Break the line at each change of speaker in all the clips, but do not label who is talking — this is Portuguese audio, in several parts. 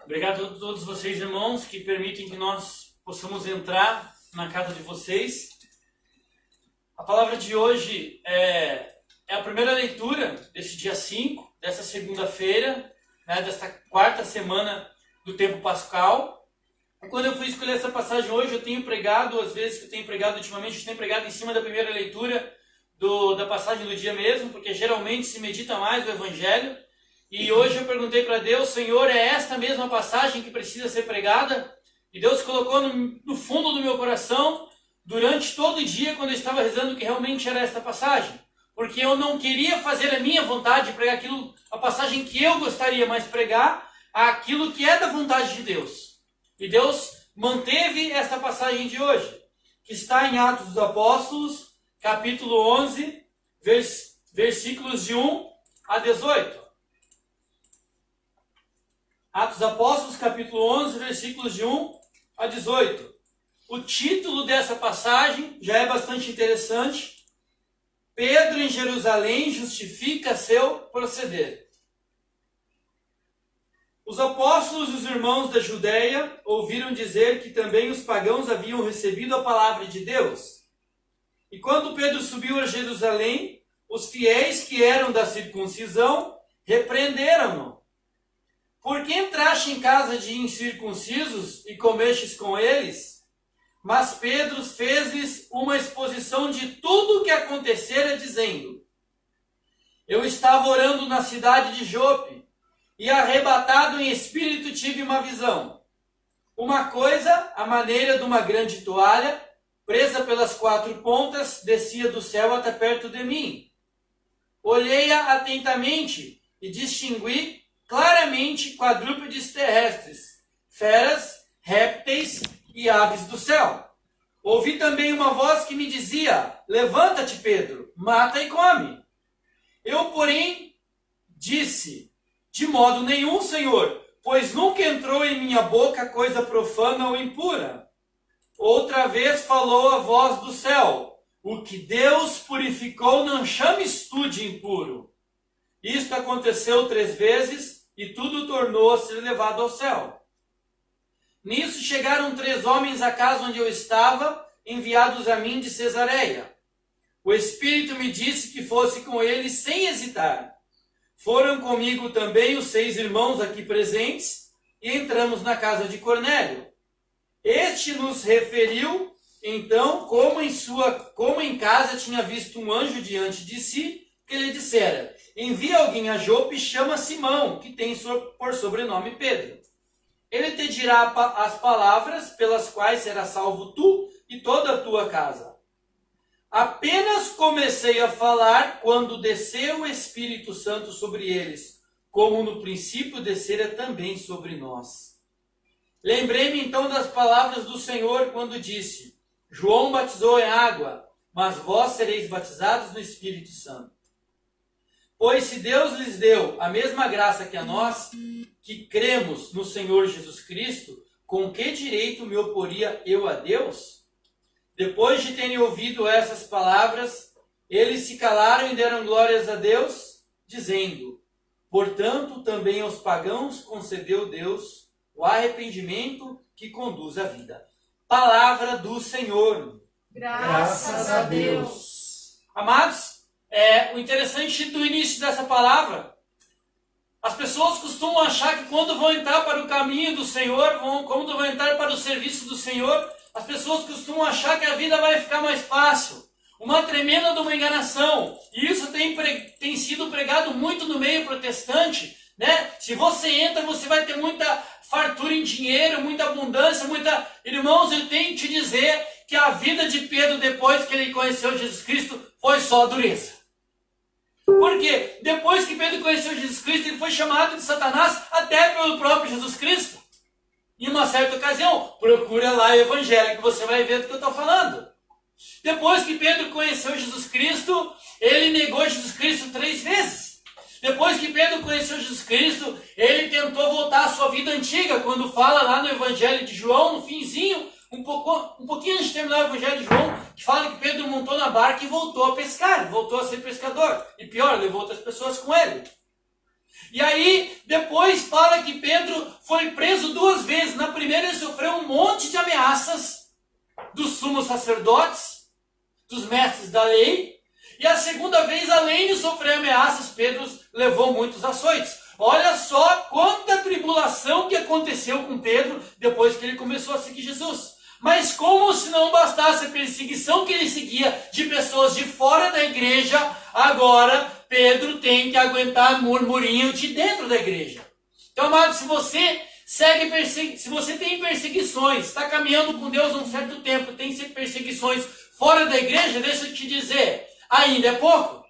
Obrigado a todos vocês, irmãos, que permitem que nós possamos entrar na casa de vocês. A palavra de hoje é a primeira leitura desse dia 5, dessa segunda-feira, desta quarta semana do tempo pascal. E quando eu fui escolher essa passagem hoje, eu tenho pregado, às vezes que eu tenho pregado ultimamente, eu tenho pregado em cima da primeira leitura da passagem do dia mesmo, porque geralmente se medita mais o Evangelho. E hoje eu perguntei para Deus, Senhor, é esta mesma passagem que precisa ser pregada? E Deus colocou no fundo do meu coração, durante todo o dia, quando eu estava rezando, que realmente era esta passagem. Porque eu não queria fazer a minha vontade, pregar a passagem que eu gostaria, mas pregar aquilo que é da vontade de Deus. E Deus manteve esta passagem de hoje, que está em Atos dos Apóstolos, capítulo 11, versículos de 1 a 18. Atos dos Apóstolos, capítulo 11, versículos de 1 a 18. O título dessa passagem já é bastante interessante. Pedro em Jerusalém justifica seu proceder. Os apóstolos e os irmãos da Judéia ouviram dizer que também os pagãos haviam recebido a palavra de Deus. E quando Pedro subiu a Jerusalém, os fiéis que eram da circuncisão repreenderam-no. Por que entraste em casa de incircuncisos e comestes com eles? Mas Pedro fez-lhes uma exposição de tudo o que acontecera, dizendo: Eu estava orando na cidade de Jope, e arrebatado em espírito tive uma visão. Uma coisa, à maneira de uma grande toalha, presa pelas 4 pontas, descia do céu até perto de mim. Olhei-a atentamente e distingui claramente quadrúpedes terrestres, feras, répteis e aves do céu. Ouvi também uma voz que me dizia: Levanta-te, Pedro, mata e come. Eu, porém, disse: De modo nenhum, Senhor, pois nunca entrou em minha boca coisa profana ou impura. Outra vez falou a voz do céu: O que Deus purificou não chames tu de impuro. Isto aconteceu 3 vezes, e tudo tornou a ser levado ao céu. Nisso chegaram 3 homens à casa onde eu estava, enviados a mim de Cesareia. O Espírito me disse que fosse com eles sem hesitar. Foram comigo também os 6 irmãos aqui presentes, e entramos na casa de Cornélio. Este nos referiu, então, como em casa tinha visto um anjo diante de si, que lhe dissera: Envia alguém a Jope e chama Simão, que tem por sobrenome Pedro. Ele te dirá as palavras pelas quais será salvo tu e toda a tua casa. Apenas comecei a falar quando desceu o Espírito Santo sobre eles, como no princípio descera também sobre nós. Lembrei-me então das palavras do Senhor quando disse: João batizou em água, mas vós sereis batizados no Espírito Santo. Pois se Deus lhes deu a mesma graça que a nós, que cremos no Senhor Jesus Cristo, com que direito me oporia eu a Deus? Depois de terem ouvido essas palavras, eles se calaram e deram glórias a Deus, dizendo: Portanto, também aos pagãos concedeu Deus o arrependimento que conduz à vida. Palavra do Senhor.
Graças a Deus.
Amados, o interessante do início dessa palavra, as pessoas costumam achar que quando vão entrar para o caminho do Senhor, quando vão entrar para o serviço do Senhor, as pessoas costumam achar que a vida vai ficar mais fácil. Uma tremenda de uma enganação. E isso tem sido pregado muito no meio protestante, né? Se você entra, você vai ter muita fartura em dinheiro, muita abundância, muita... Irmãos, eu tenho que te dizer que a vida de Pedro, depois que ele conheceu Jesus Cristo, foi só dureza. Porque depois que Pedro conheceu Jesus Cristo, ele foi chamado de Satanás até pelo próprio Jesus Cristo. Em uma certa ocasião, procura lá o Evangelho que você vai ver do que eu estou falando. Depois que Pedro conheceu Jesus Cristo, ele negou Jesus Cristo 3 vezes. Depois que Pedro conheceu Jesus Cristo, ele tentou voltar à sua vida antiga, quando fala lá no Evangelho de João, no finzinho, um pouquinho antes de terminar o Evangelho de João, que fala que Pedro montou na barca e voltou a pescar, voltou a ser pescador. E pior, levou outras pessoas com ele. E aí, depois fala que Pedro foi preso 2 vezes. Na primeira ele sofreu um monte de ameaças dos sumos sacerdotes, dos mestres da lei. E a segunda vez, além de sofrer ameaças, Pedro levou muitos açoites. Olha só quanta tribulação que aconteceu com Pedro depois que ele começou a seguir Jesus. Mas como se não bastasse a perseguição que ele seguia de pessoas de fora da igreja, agora Pedro tem que aguentar murmurinho de dentro da igreja. Então, amado, se você se você tem perseguições, está caminhando com Deus há um certo tempo, tem perseguições fora da igreja, deixa eu te dizer, ainda é pouco.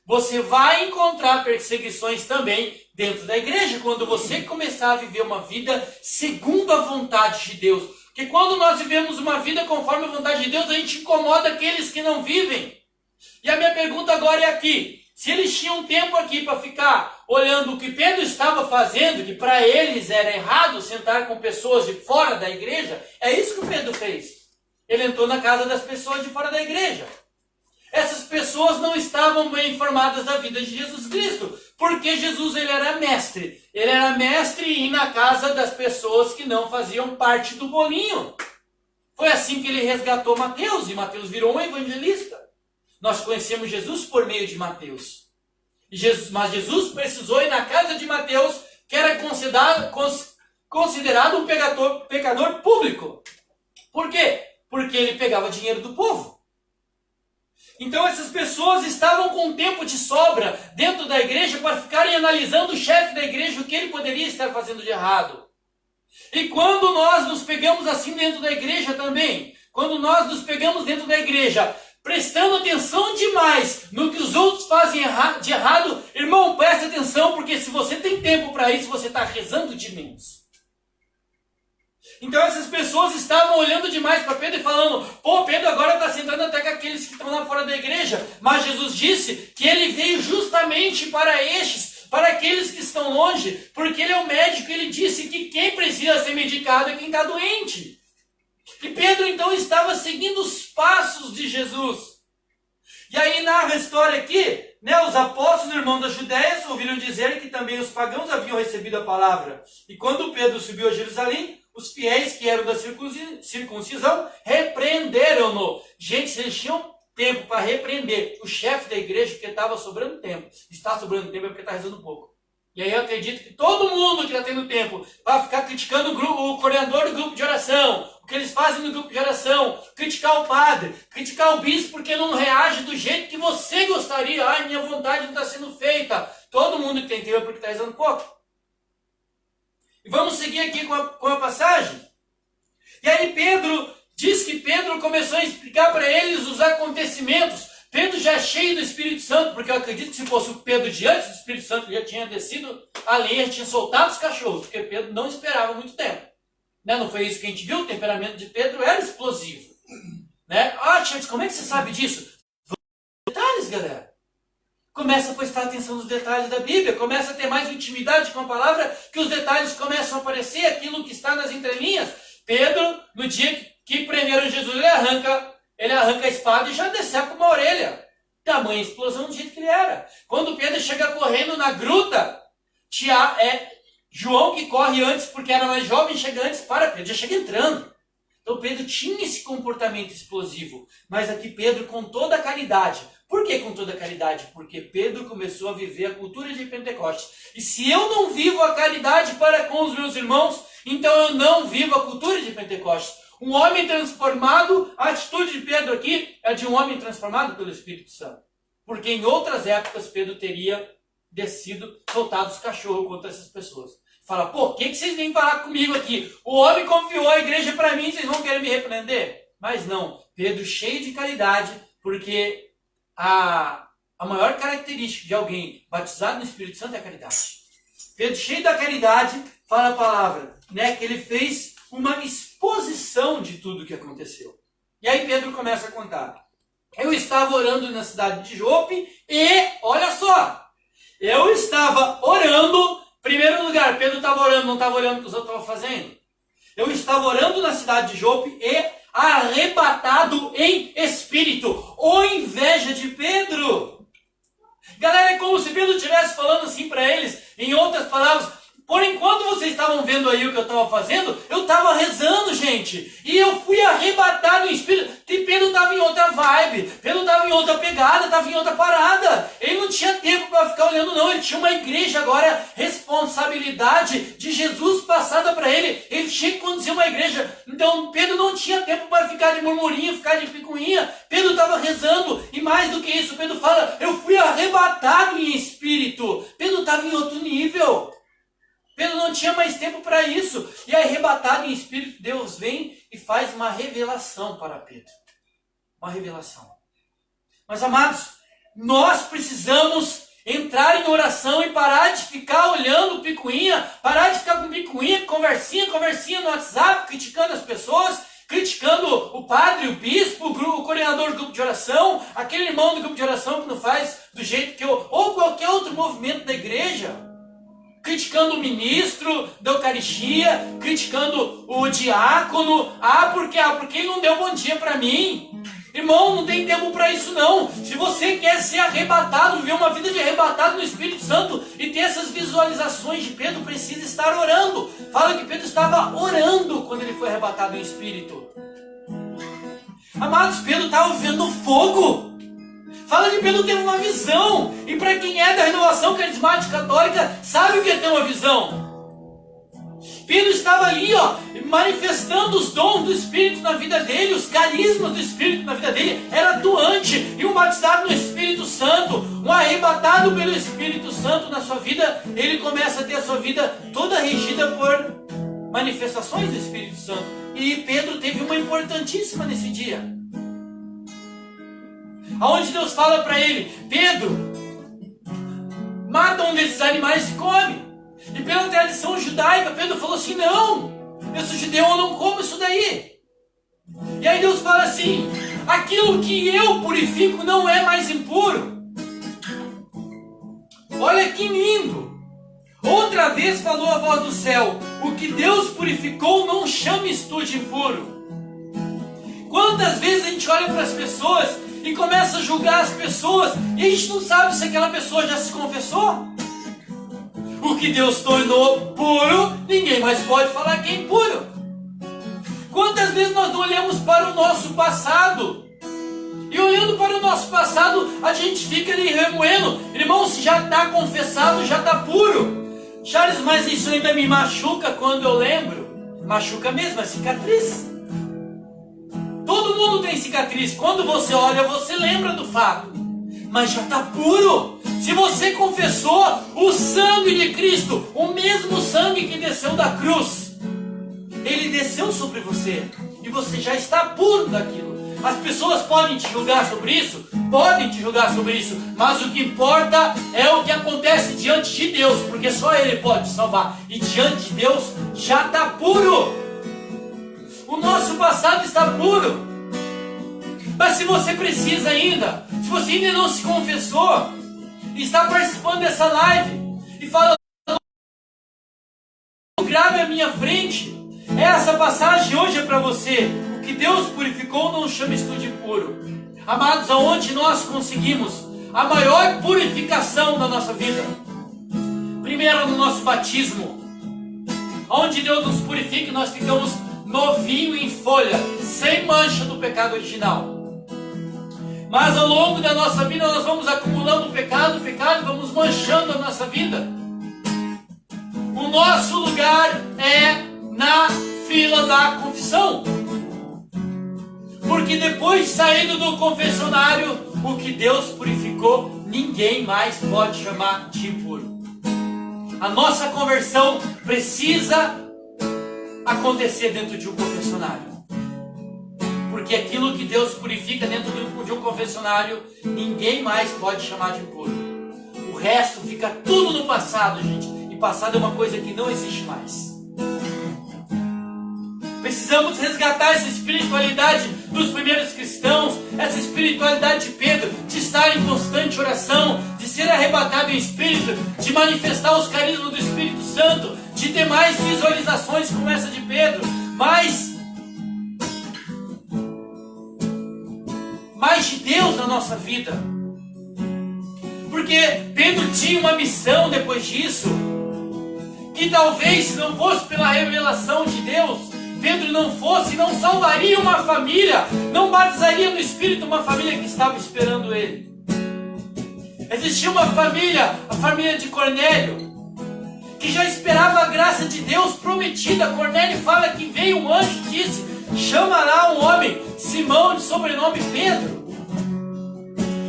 Você vai encontrar perseguições também dentro da igreja, quando você começar a viver uma vida segundo a vontade de Deus. Porque quando nós vivemos uma vida conforme a vontade de Deus, a gente incomoda aqueles que não vivem. E a minha pergunta agora é aqui. Se eles tinham tempo aqui para ficar olhando o que Pedro estava fazendo, que para eles era errado sentar com pessoas de fora da igreja, é isso que o Pedro fez. Ele entrou na casa das pessoas de fora da igreja. Essas pessoas não estavam bem informadas da vida de Jesus Cristo, porque Jesus ele era mestre. Ele era mestre em ir na casa das pessoas que não faziam parte do bolinho. Foi assim que ele resgatou Mateus, e Mateus virou um evangelista. Nós conhecemos Jesus por meio de Mateus. Mas Jesus precisou ir na casa de Mateus, que era considerado um pecador público. Por quê? Porque ele pegava dinheiro do povo. Então essas pessoas estavam com tempo de sobra dentro da igreja para ficarem analisando o chefe da igreja, o que ele poderia estar fazendo de errado. E quando nós nos pegamos assim dentro da igreja também, quando nós nos pegamos dentro da igreja, prestando atenção demais no que os outros fazem de errado, irmão, preste atenção, porque se você tem tempo para isso, você está rezando de menos. Então essas pessoas estavam olhando demais para Pedro e falando, pô, Pedro agora está sentando até com aqueles que estão lá fora da igreja. Mas Jesus disse que ele veio justamente para estes, para aqueles que estão longe, porque ele é o médico, ele disse que quem precisa ser medicado é quem está doente. E Pedro então estava seguindo os passos de Jesus. E aí narra a história aqui, né? Os apóstolos, irmãos da Judéia, ouviram dizer que também os pagãos haviam recebido a palavra. E quando Pedro subiu a Jerusalém, os fiéis que eram da circuncisão repreenderam-no. Gente, se eles tinham tempo para repreender o chefe da igreja, porque estava sobrando tempo. Está sobrando tempo é porque está rezando pouco. E aí eu acredito que todo mundo que está tendo tempo para ficar criticando o coordenador do grupo de oração, o que eles fazem no grupo de oração, criticar o padre, criticar o bispo porque não reage do jeito que você gostaria. Ai, minha vontade não está sendo feita. Todo mundo que tem tempo é porque está rezando pouco. E vamos seguir aqui com a passagem. E aí Pedro diz que Pedro começou a explicar para eles os acontecimentos. Pedro já é cheio do Espírito Santo, porque eu acredito que se fosse o Pedro de antes do Espírito Santo, já tinha descido a lenha, tinha soltado os cachorros, porque Pedro não esperava muito tempo. Né? Não foi isso que a gente viu? O temperamento de Pedro era explosivo. Né? Ah, Tiago, como é que você sabe disso? Detalhes, galera. Começa a prestar atenção nos detalhes da Bíblia, começa a ter mais intimidade com a palavra, que os detalhes começam a aparecer, aquilo que está nas entrelinhas. Pedro, no dia que prenderam Jesus, ele arranca a espada e já decepa uma orelha. Tamanha explosão do jeito que ele era. Quando Pedro chega correndo na gruta, João, que corre antes porque era mais jovem, chega antes para Pedro, já chega entrando. Então Pedro tinha esse comportamento explosivo, mas aqui Pedro com toda a caridade. Por que com toda a caridade? Porque Pedro começou a viver a cultura de Pentecostes. E se eu não vivo a caridade para com os meus irmãos, então eu não vivo a cultura de Pentecostes. Um homem transformado, a atitude de Pedro aqui é de um homem transformado pelo Espírito Santo. Porque em outras épocas Pedro teria descido, soltado os cachorros contra essas pessoas. Fala, pô, o que vocês vêm falar comigo aqui? O homem confiou a igreja para mim, vocês vão querer me repreender? Mas não, Pedro cheio de caridade, porque a maior característica de alguém batizado no Espírito Santo é a caridade. Pedro cheio da caridade, fala a palavra, né, que ele fez uma exposição de tudo o que aconteceu. E aí Pedro começa a contar. Eu estava orando na cidade de Jope e, olha só, eu estava orando. Primeiro lugar, Pedro estava orando, não estava olhando o que os outros estavam fazendo. Eu estava orando na cidade de Jope e arrebatado em espírito. Ou inveja de Pedro. Galera, é como se Pedro estivesse falando assim para eles, em outras palavras: por enquanto vocês estavam vendo aí o que eu estava fazendo, eu estava rezando, gente. E eu fui arrebatado em espírito. E Pedro estava em outra vibe. Pedro estava em outra pegada, estava em outra parada. Ele não tinha tempo para ficar olhando, não. Ele tinha uma igreja agora, responsabilidade de Jesus passada para ele. Ele tinha que conduzir uma igreja. Então Pedro não tinha tempo para ficar de murmurinho, ficar de picuinha. Pedro estava rezando. E mais do que isso, Pedro fala: eu fui arrebatado em espírito. Pedro estava em outro nível. Pedro não tinha mais tempo para isso. E arrebatado em espírito, Deus vem e faz uma revelação para Pedro. Uma revelação. Mas, amados, nós precisamos entrar em oração e parar de ficar olhando picuinha, parar de ficar com picuinha, conversinha no WhatsApp, criticando as pessoas, criticando o padre, o bispo, o coordenador do grupo de oração, aquele irmão do grupo de oração que não faz do jeito que eu, ou qualquer outro movimento da igreja. Criticando o ministro da Eucaristia, criticando o diácono. Porque ele não deu bom dia para mim. Irmão, não tem tempo para isso não. Se você quer ser arrebatado, viver uma vida de arrebatado no Espírito Santo e ter essas visualizações de Pedro, precisa estar orando. Fala que Pedro estava orando quando ele foi arrebatado em Espírito. Amados, Pedro estava vendo fogo. Fala que Pedro teve uma visão. E para quem é da renovação carismática católica, sabe o que é ter uma visão. Pedro estava ali, manifestando os dons do Espírito na vida dele, os carismas do Espírito na vida dele. Era atuante. E um batizado no Espírito Santo, um arrebatado pelo Espírito Santo na sua vida, ele começa a ter a sua vida toda regida por manifestações do Espírito Santo. E Pedro teve uma importantíssima nesse dia. Aonde Deus fala para ele: Pedro, mata um desses animais e come. E pela tradição judaica, Pedro falou assim: não, eu sou judeu, eu não como isso daí. E aí Deus fala assim: aquilo que eu purifico não é mais impuro. Olha que lindo. Outra vez falou a voz do céu: o que Deus purificou não chames tu de impuro. Quantas vezes a gente olha para as pessoas e começa a julgar as pessoas, e a gente não sabe se aquela pessoa já se confessou. O que Deus tornou puro, ninguém mais pode falar que é impuro. Quantas vezes nós não olhamos para o nosso passado, e olhando para o nosso passado, a gente fica ali remoendo. Irmão, se já está confessado, já está puro. Charles, mas isso ainda me machuca quando eu lembro. Machuca mesmo, é cicatriz. Todo mundo tem cicatriz. Quando você olha, você lembra do fato. Mas já está puro. Se você confessou o sangue de Cristo, o mesmo sangue que desceu da cruz, ele desceu sobre você. E você já está puro daquilo. As pessoas podem te julgar sobre isso? Podem te julgar sobre isso. Mas o que importa é o que acontece diante de Deus. Porque só Ele pode te salvar. E diante de Deus já está puro. O nosso passado está puro. Mas se você precisa ainda, se você ainda não se confessou, e está participando dessa live, e fala: grave à minha frente, essa passagem hoje é para você. O que Deus purificou não chames tu de impuro. Amados, aonde nós conseguimos a maior purificação da nossa vida? Primeiro no nosso batismo, onde Deus nos purifica e nós ficamos novinho em folha, sem mancha do pecado original. Mas ao longo da nossa vida nós vamos acumulando pecado, e vamos manchando a nossa vida. O nosso lugar é na fila da confissão. Porque depois de saindo do confessionário, o que Deus purificou, ninguém mais pode chamar de impuro. A nossa conversão precisa acontecer dentro de um confessionário. Porque aquilo que Deus purifica dentro de um confessionário, ninguém mais pode chamar de impuro. O resto fica tudo no passado, gente. E passado é uma coisa que não existe mais. Precisamos resgatar essa espiritualidade dos primeiros cristãos, essa espiritualidade de Pedro, de estar em constante oração, de ser arrebatado em espírito, de manifestar os carismas do Espírito Santo, de ter mais visualizações como essa de Pedro, mais de Deus na nossa vida. Porque Pedro tinha uma missão depois disso, que talvez se não fosse pela revelação de Deus, Pedro não salvaria uma família, não batizaria no Espírito uma família que estava esperando ele. Existia uma família, a família de Cornélio, que já esperava a graça de Deus prometida. Cornélio fala que veio um anjo e disse: chamará um homem, Simão, de sobrenome Pedro.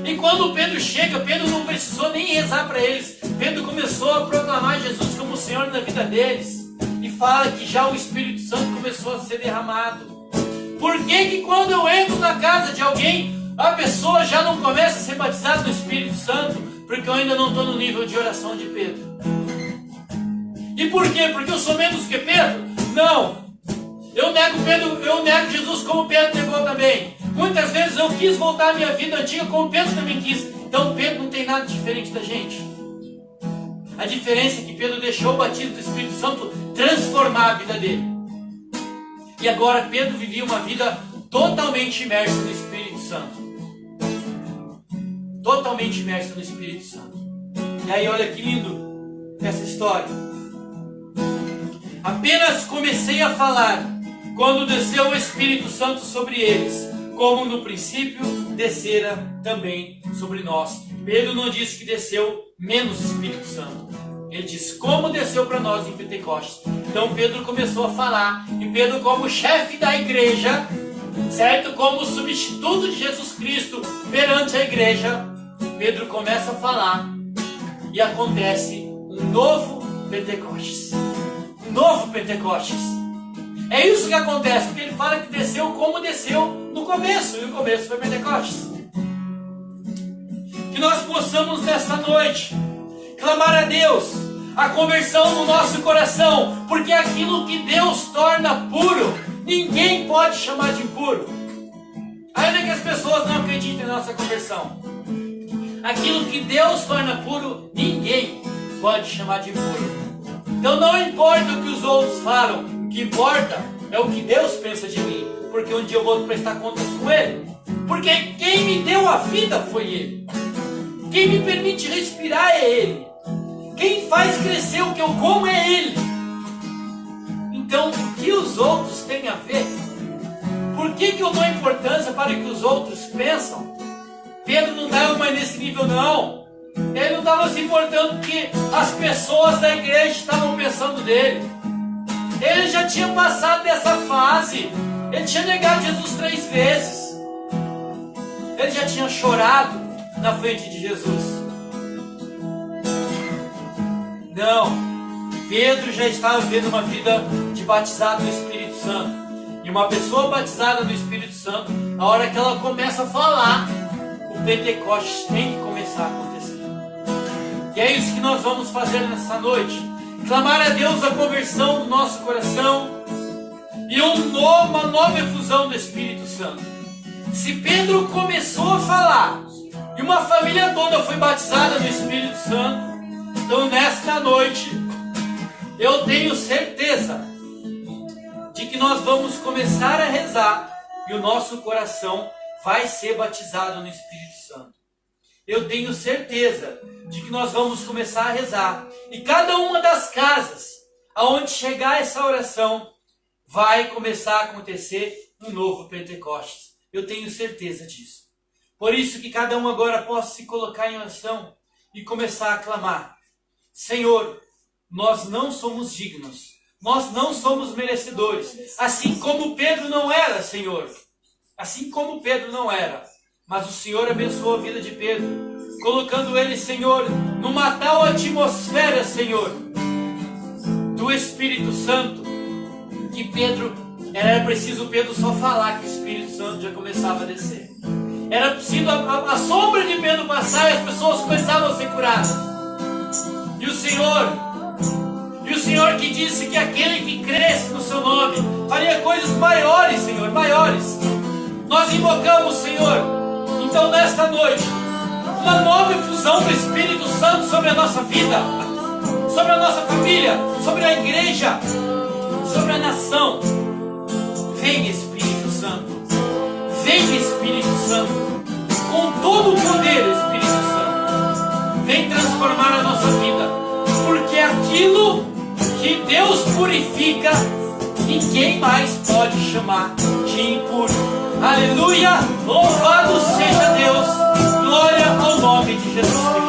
E quando Pedro chega, Pedro não precisou nem rezar para eles. Pedro começou a proclamar Jesus como o Senhor na vida deles. E fala que já o Espírito Santo começou a ser derramado. Por que quando eu entro na casa de alguém, a pessoa já não começa a ser batizada no Espírito Santo? Porque eu ainda não estou no nível de oração de Pedro. E por quê? Porque eu sou menos que Pedro? Não! Eu nego Jesus como Pedro negou também. Muitas vezes eu quis voltar à minha vida antiga como Pedro também quis. Então Pedro não tem nada diferente da gente. A diferença é que Pedro deixou o batismo do Espírito Santo transformar a vida dele. E agora Pedro vivia uma vida totalmente imersa no Espírito Santo. Totalmente imersa no Espírito Santo. E aí olha que lindo essa história. Apenas comecei a falar quando desceu o Espírito Santo sobre eles, como no princípio descera também sobre nós. Pedro não disse que desceu menos Espírito Santo. Ele disse como desceu para nós em Pentecostes. Então Pedro começou a falar, e Pedro, como chefe da igreja, certo? Como substituto de Jesus Cristo perante a igreja, Pedro começa a falar e acontece um novo Pentecostes. Um novo Pentecostes. É isso que acontece, porque ele fala que desceu como desceu no começo, e o começo foi Pentecostes. Que nós possamos nesta noite clamar a Deus a conversão no nosso coração, porque aquilo que Deus torna puro, ninguém pode chamar de impuro. Ainda que as pessoas não acreditem na nossa conversão, aquilo que Deus torna puro, ninguém pode chamar de impuro. Então não importa o que os outros falam, o que importa é o que Deus pensa de mim, porque um dia eu vou prestar contas com Ele. Porque quem me deu a vida foi Ele. Quem me permite respirar é Ele. Quem faz crescer o que eu como é Ele. Então o que os outros têm a ver? Por que eu dou importância para o que os outros pensam? Pedro não estava mais nesse nível não. Ele não estava se importando que as pessoas da igreja estavam pensando dele. Ele já tinha passado dessa fase. Ele tinha negado Jesus 3 vezes. Ele já tinha chorado na frente de Jesus. Não. Pedro já estava vivendo uma vida de batizado no Espírito Santo. E uma pessoa batizada no Espírito Santo, a hora que ela começa a falar, o Pentecostes tem que começar a acontecer. E é isso que nós vamos fazer nessa noite. Clamar a Deus a conversão do nosso coração e uma nova efusão do Espírito Santo. Se Pedro começou a falar e uma família toda foi batizada no Espírito Santo, então nesta noite eu tenho certeza de que nós vamos começar a rezar e o nosso coração vai ser batizado no Espírito Santo. Eu tenho certeza de que nós vamos começar a rezar. E cada uma das casas aonde chegar essa oração, vai começar a acontecer um novo Pentecostes. Eu tenho certeza disso. Por isso que cada um agora possa se colocar em oração e começar a clamar. Senhor, nós não somos dignos. Nós não somos merecedores. Assim como Pedro não era, Senhor. Assim como Pedro não era. Mas o Senhor abençoou a vida de Pedro, colocando ele, Senhor, numa tal atmosfera, Senhor, do Espírito Santo, que Pedro, era preciso Pedro só falar que o Espírito Santo já começava a descer. Era preciso a sombra de Pedro passar e as pessoas começavam a ser curadas. E o Senhor que disse que aquele que cresce no seu nome faria coisas maiores, Senhor, maiores. Nós invocamos, Senhor, então nesta noite, uma nova infusão do Espírito Santo sobre a nossa vida, sobre a nossa família, sobre a igreja, sobre a nação. Vem Espírito Santo, vem Espírito Santo, com todo o poder, Espírito Santo. transformar a nossa vida, porque aquilo que Deus purifica, ninguém mais pode chamar de impuro. Aleluia! Louvado seja Deus! Glória ao nome de Jesus Cristo.